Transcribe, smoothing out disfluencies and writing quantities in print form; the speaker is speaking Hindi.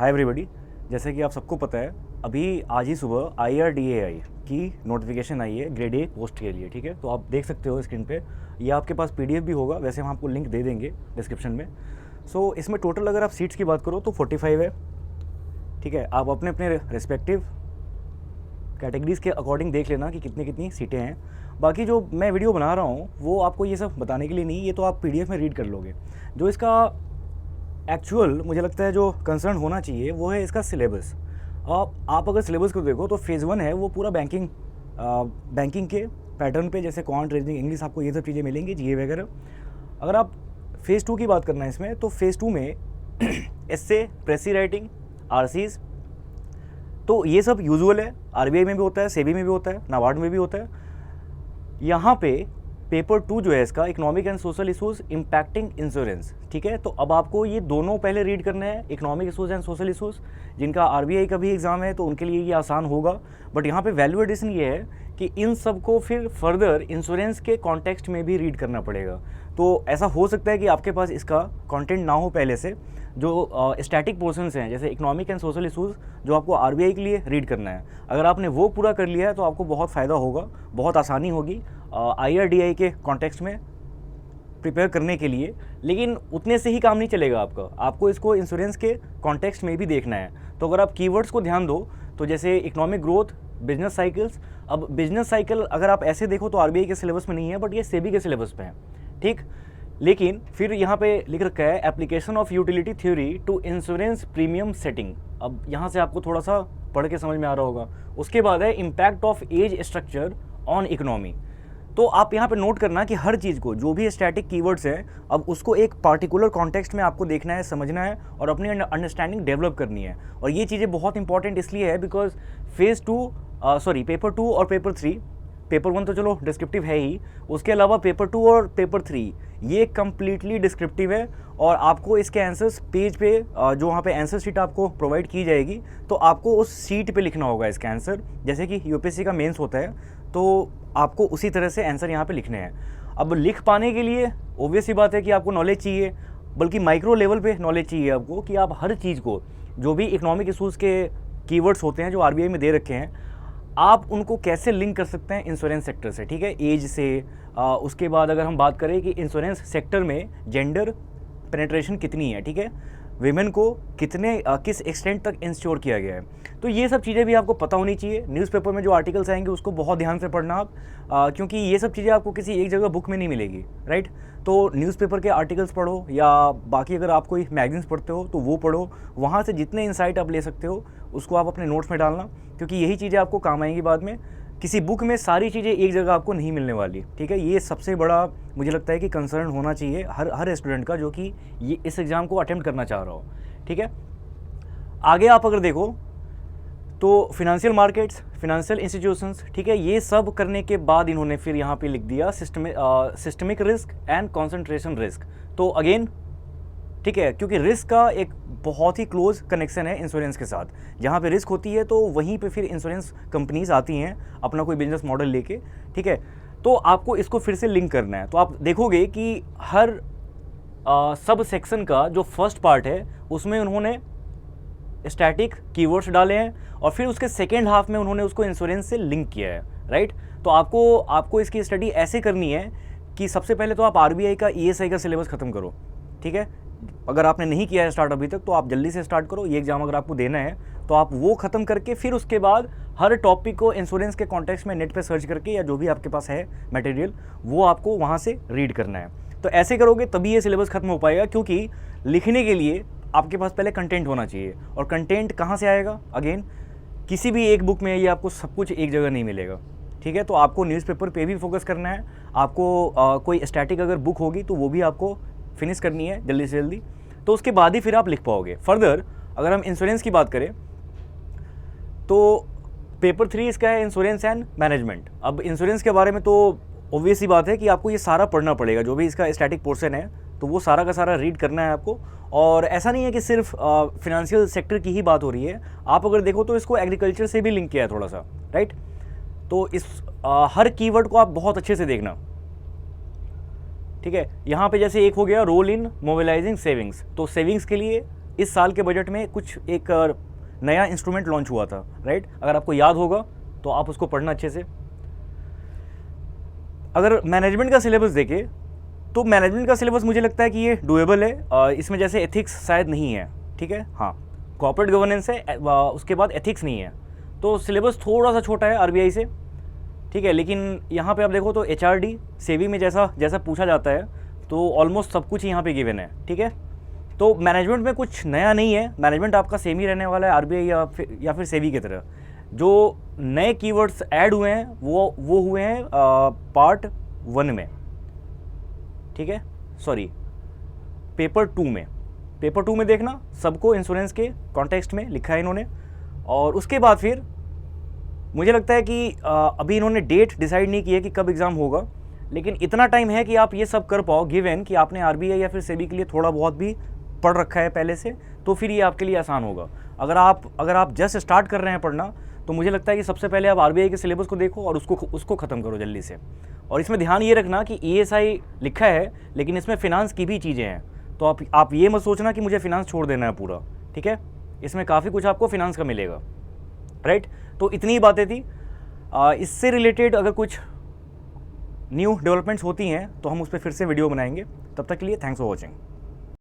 Hi everybody. जैसे कि आप सबको पता है, अभी आज ही सुबह IRDAI की नोटिफिकेशन आई है ग्रेड ए पोस्ट के लिए। ठीक है, तो आप देख सकते हो स्क्रीन पे, या आपके पास PDF भी होगा, वैसे हम आपको लिंक दे देंगे डिस्क्रिप्शन में। सो इसमें टोटल अगर आप सीट्स की बात करो तो 45 है। ठीक है, आप अपने अपने रिस्पेक्टिव कैटेगरीज़ के अकॉर्डिंग देख लेना कि कितनी कितनी सीटें हैं। बाकी जो मैं वीडियो बना रहा हूँ वो आपको ये सब बताने के लिए नहीं, ये तो आप PDF में रीड कर लोगे। जो इसका एक्चुअल मुझे लगता है जो कंसर्न होना चाहिए वो है इसका सिलेबस। आप अगर सिलेबस को देखो तो फेज़ 1 है वो पूरा बैंकिंग के पैटर्न पे, जैसे क्वांट, रीजनिंग, इंग्लिश, आपको ये सब चीज़ें मिलेंगी, GA वगैरह। अगर आप फेज़ 2 की बात करना है इसमें, तो फेज़ 2 में एस्से, प्रेसी राइटिंग, RCs, तो ये सब यूजुअल है। RBI में भी होता है, सेबी में भी होता है, नाबार्ड में भी होता है। यहाँ पे पेपर 2 जो है इसका, economic and social issues impacting insurance. ठीक है, तो अब आपको ये दोनों पहले रीड करने हैं, economic issues and social issues. जिनका RBI का भी एग्ज़ाम है तो उनके लिए ये आसान होगा। बट यहाँ पे वैल्यू एडिशन ये है कि इन सब को फिर फर्दर इंश्योरेंस के कॉन्टेक्स्ट में भी रीड करना पड़ेगा। तो ऐसा हो सकता है कि आपके पास इसका कंटेंट ना हो पहले से। जो स्टैटिक पोर्शंस हैं जैसे इकोनॉमिक एंड सोशल इशूज़, जो आपको RBI के लिए रीड करना है, अगर आपने वो पूरा कर लिया है तो आपको बहुत फ़ायदा होगा, बहुत आसानी होगी IRDAI के कॉन्टेक्स्ट में प्रिपेयर करने के लिए। लेकिन उतने से ही काम नहीं चलेगा आपको इसको इंश्योरेंस के कॉन्टेक्स्ट में भी देखना है। तो अगर आप कीवर्ड्स को ध्यान दो तो जैसे इकोनॉमिक ग्रोथ, बिजनेस साइकिल्स। अब बिजनेस साइकिल अगर आप ऐसे देखो तो RBI के सिलेबस में नहीं है, बट ये सेबी के सिलेबस पे है। ठीक, लेकिन फिर यहाँ पे लिख रखा है application of utility theory to insurance premium setting. अब यहाँ से आपको थोड़ा सा पढ़ के समझ में आ रहा होगा। उसके बाद है impact of age structure on economy. तो आप यहाँ पे नोट करना कि हर चीज़ को, जो भी स्टैटिक कीवर्ड्स हैं, अब उसको एक पार्टिकुलर कॉन्टेक्स्ट में आपको देखना है, समझना है और अपनी अंडरस्टैंडिंग डेवलप करनी है। और ये चीज़ें बहुत इंपॉर्टेंट इसलिए है बिकॉज पेपर 2 और पेपर 3, पेपर 1 तो चलो डिस्क्रिप्टिव है ही, उसके अलावा पेपर 2 और पेपर 3 ये कम्प्लीटली डिस्क्रिप्टिव है। और आपको इसके आंसर्स पेज पे जो वहाँ पे आंसर शीट आपको प्रोवाइड की जाएगी, तो आपको उस सीट पे लिखना होगा इसका आंसर। जैसे कि UPSC का मेंस होता है, तो आपको उसी तरह से आंसर यहाँ पे लिखने हैं। अब लिख पाने के लिए ऑब्वियस ही बात है कि आपको नॉलेज चाहिए, बल्कि माइक्रो लेवल पे नॉलेज चाहिए आपको, कि आप हर चीज़ को, जो भी इकोनॉमिक इशूज़ के कीवर्ड्स होते हैं जो RBI में दे रखे हैं, आप उनको कैसे लिंक कर सकते हैं इंश्योरेंस सेक्टर से। ठीक है, एज से। उसके बाद अगर हम बात करें कि इंश्योरेंस सेक्टर में जेंडर पेनिट्रेशन कितनी है, ठीक है, विमेन को किस एक्सटेंट तक इंश्योर किया गया है, तो ये सब चीज़ें भी आपको पता होनी चाहिए। न्यूज़पेपर में जो आर्टिकल्स आएंगे उसको बहुत ध्यान से पढ़ना आप, क्योंकि ये सब चीज़ें आपको किसी एक जगह बुक में नहीं मिलेगी, राइट। तो न्यूज़पेपर के आर्टिकल्स पढ़ो, या बाकी अगर आप कोई मैगजीन्स पढ़ते हो तो वो पढ़ो। वहाँ से जितने इंसाइट आप ले सकते हो उसको आप अपने नोट्स में डालना, क्योंकि यही चीज़ें आपको काम आएंगी बाद में। किसी बुक में सारी चीज़ें एक जगह आपको नहीं मिलने वाली। ठीक है, ये सबसे बड़ा मुझे लगता है कि कंसर्न होना चाहिए हर स्टूडेंट का जो कि ये इस एग्ज़ाम को अटेम्प्ट करना चाह रहा हो। ठीक है, आगे आप अगर देखो तो फिनेंशियल मार्केट्स, फिनेंशियल इंस्टीट्यूशंस, ठीक है, ये सब करने के बाद इन्होंने फिर यहाँ पे लिख दिया systemic risk and concentration risk. तो अगेन ठीक है, क्योंकि रिस्क का एक बहुत ही क्लोज कनेक्शन है इंश्योरेंस के साथ। जहाँ पे रिस्क होती है तो वहीं पे फिर इंश्योरेंस कंपनीज आती हैं अपना कोई बिजनेस मॉडल लेके। ठीक है, तो आपको इसको फिर से लिंक करना है। तो आप देखोगे कि हर सब सेक्शन का जो फर्स्ट पार्ट है उसमें उन्होंने स्टैटिक कीवर्ड्स डाले हैं, और फिर उसके सेकेंड हाफ में उन्होंने उसको इंश्योरेंस से लिंक किया है, राइट। तो आपको इसकी स्टडी ऐसे करनी है कि सबसे पहले तो आप RBI का ESI का सिलेबस ख़त्म करो। ठीक है, अगर आपने नहीं किया है स्टार्ट अभी तक तो आप जल्दी से स्टार्ट करो। ये एग्जाम अगर आपको देना है तो आप वो ख़त्म करके फिर उसके बाद हर टॉपिक को इंश्योरेंस के कॉन्टेक्स्ट में नेट पे सर्च करके, या जो भी आपके पास है मटेरियल, वो आपको वहाँ से रीड करना है। तो ऐसे करोगे तभी ये सिलेबस खत्म हो पाएगा, क्योंकि लिखने के लिए आपके पास पहले कंटेंट होना चाहिए। और कंटेंट कहाँ से आएगा? अगेन किसी भी एक बुक में ये आपको सब कुछ एक जगह नहीं मिलेगा। ठीक है, तो आपको न्यूज़पेपर पे भी फोकस करना है। आपको कोई स्टैटिक अगर बुक होगी तो वो भी आपको फिनिश करनी है जल्दी से जल्दी, तो उसके बाद ही फिर आप लिख पाओगे। फर्दर अगर हम इंश्योरेंस की बात करें तो पेपर 3 इसका है इंश्योरेंस एंड मैनेजमेंट। अब इंश्योरेंस के बारे में तो ऑब्वियस ही बात है कि आपको ये सारा पढ़ना पड़ेगा, जो भी इसका स्टैटिक पोर्शन है तो वो सारा का सारा रीड करना है आपको। और ऐसा नहीं है कि सिर्फ फिनेंशियल सेक्टर की ही बात हो रही है, आप अगर देखो तो इसको एग्रीकल्चर से भी लिंक किया है थोड़ा सा, राइट। तो इस हर कीवर्ड को आप बहुत अच्छे से देखना। ठीक है, यहाँ पे जैसे एक हो गया रोल इन मोबिलाइजिंग सेविंग्स, तो सेविंग्स के लिए इस साल के बजट में कुछ एक नया इंस्ट्रूमेंट लॉन्च हुआ था, राइट? अगर आपको याद होगा तो आप उसको पढ़ना अच्छे से। अगर मैनेजमेंट का सिलेबस देखें तो मैनेजमेंट का सिलेबस मुझे लगता है कि ये डूएबल है। इसमें जैसे एथिक्स शायद नहीं है, ठीक है, हाँ, कॉर्पोरेट गवर्नेंस है, उसके बाद एथिक्स नहीं है, तो सिलेबस थोड़ा सा छोटा है आरबीआई से, ठीक है। लेकिन यहाँ पे आप देखो तो एचआरडी सेवी में जैसा पूछा जाता है तो ऑलमोस्ट सब कुछ यहाँ पे गिवन है, ठीक है। तो मैनेजमेंट में कुछ नया नहीं है, मैनेजमेंट आपका सेम ही रहने वाला है आरबीआई या फिर सेवी की तरह। जो नए कीवर्ड्स ऐड हुए हैं वो हुए हैं पार्ट 1 में, ठीक है, सॉरी पेपर 2 में। पेपर 2 में देखना, सबको इंश्योरेंस के कॉन्टेक्स्ट में लिखा है इन्होंने। और उसके बाद फिर मुझे लगता है कि अभी इन्होंने डेट डिसाइड नहीं की है कि कब एग्ज़ाम होगा, लेकिन इतना टाइम है कि आप ये सब कर पाओ, गिवन कि आपने आरबीआई या फिर सेबी के लिए थोड़ा बहुत भी पढ़ रखा है पहले से, तो फिर ये आपके लिए आसान होगा। अगर आप जस्ट स्टार्ट कर रहे हैं पढ़ना, तो मुझे लगता है कि सबसे पहले आप आरबीआई के सिलेबस को देखो और उसको ख़त्म करो जल्दी से। और इसमें ध्यान ये रखना कि ईएसआई लिखा है लेकिन इसमें फ़िनांस की भी चीज़ें हैं, तो आप ये मत सोचना कि मुझे फ़िनांस छोड़ देना है पूरा, ठीक है। इसमें काफ़ी कुछ आपको फ़िनांस का मिलेगा, राइट। तो इतनी ही बातें थी। इससे रिलेटेड अगर कुछ न्यू डेवलपमेंट्स होती हैं तो हम उस पर फिर से वीडियो बनाएंगे। तब तक के लिए थैंक्स फॉर वॉचिंग।